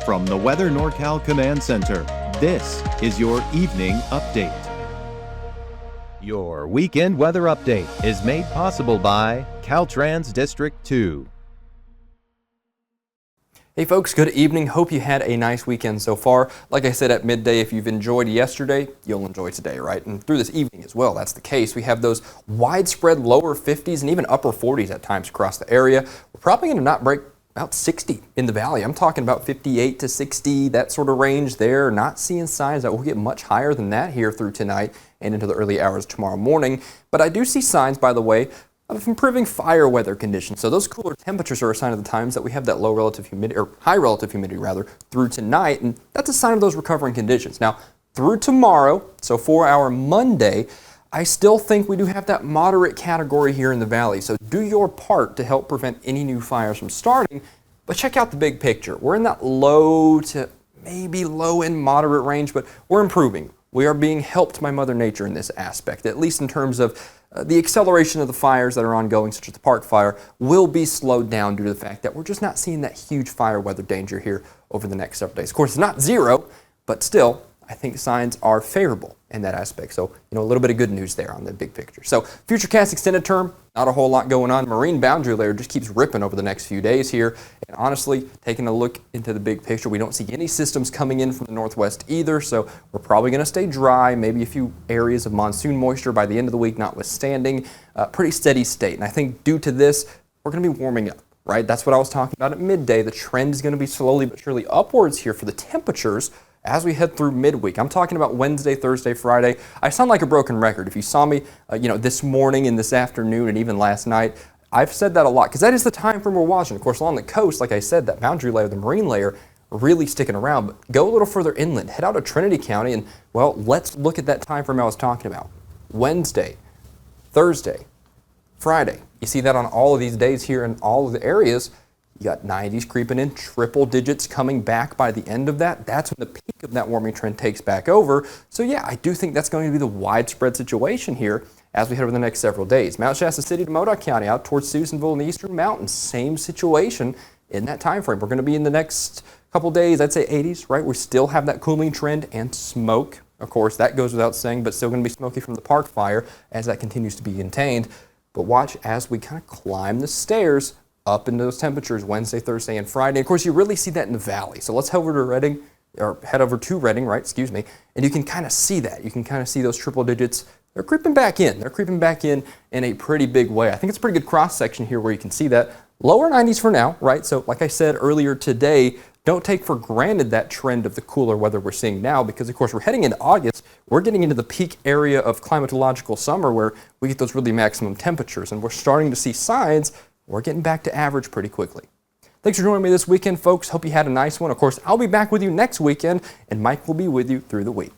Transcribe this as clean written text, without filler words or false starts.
From the Weather NorCal Command Center, this is your evening update. Your weekend weather update is made possible by Caltrans District 2. Hey folks, good evening. Hope you had a nice weekend so far. Like I said at midday, if you've enjoyed yesterday, you'll enjoy today, right? And through this evening as well, that's the case. We have those widespread lower 50s and even upper 40s at times across the area. We're probably going to not break about 60 in the valley. I'm talking about 58 to 60, that sort of range there. Not seeing signs that we'll get much higher than that here through tonight and into the early hours tomorrow morning. But I do see signs, by the way, of improving fire weather conditions. So those cooler temperatures are a sign of the times that we have that low relative humidity, or high relative humidity rather, through tonight, and that's a sign of those recovering conditions. Now, through tomorrow, so for our Monday, I still think we do have that moderate category here in the valley. So do your part to help prevent any new fires from starting, but check out the big picture. We're in that low to maybe low and moderate range, but we're improving. We are being helped by Mother Nature in this aspect, at least in terms of the acceleration of the fires that are ongoing, such as the park fire, will be slowed down due to the fact that we're just not seeing that huge fire weather danger here over the next several days. Of course, it's not zero, but still, I think signs are favorable in that aspect. So, a little bit of good news there on the big picture. So, futurecast extended term, not a whole lot going on. Marine boundary layer just keeps ripping over the next few days here. And honestly, taking a look into the big picture, we don't see any systems coming in from the northwest either. So, we're probably going to stay dry, maybe a few areas of monsoon moisture by the end of the week notwithstanding. Pretty steady state. And I think due to this, we're going to be warming up, right? That's what I was talking about at midday. The trend is going to be slowly but surely upwards here for the temperatures as we head through midweek. I'm talking about Wednesday, Thursday, Friday. I sound like a broken record. If you saw me, this morning and this afternoon and even last night, I've said that a lot because that is the time frame we're watching. Of course, along the coast, like I said, that boundary layer, the marine layer, really sticking around. But go a little further inland, head out to Trinity County, and, well, let's look at that time frame I was talking about. Wednesday, Thursday, Friday. You see that on all of these days here in all of the areas. You got 90s creeping in, triple digits coming back by the end of that. That's when the peak of that warming trend takes back over. So yeah, I do think that's going to be the widespread situation here as we head over the next several days. Mount Shasta City to Modoc County, out towards Susanville and the Eastern Mountains, same situation in that time frame. We're going to be in the next couple days, I'd say 80s, right? We still have that cooling trend and smoke. Of course, that goes without saying, but still going to be smoky from the park fire as that continues to be contained. But watch as we kind of climb the stairs up into those temperatures Wednesday, Thursday, and Friday. Of course, you really see that in the valley. So let's head over to Redding, or head over to Redding, right, excuse me, and you can kind of see that. You can kind of see those triple digits. They're creeping back in. They're creeping back in a pretty big way. I think it's a pretty good cross-section here where you can see that. Lower 90s for now, right? So like I said earlier today, don't take for granted that trend of the cooler weather we're seeing now because, of course, we're heading into August. We're getting into the peak area of climatological summer where we get those really maximum temperatures, and we're starting to see signs we're getting back to average pretty quickly. Thanks for joining me this weekend, folks. Hope you had a nice one. Of course, I'll be back with you next weekend, and Mike will be with you through the week.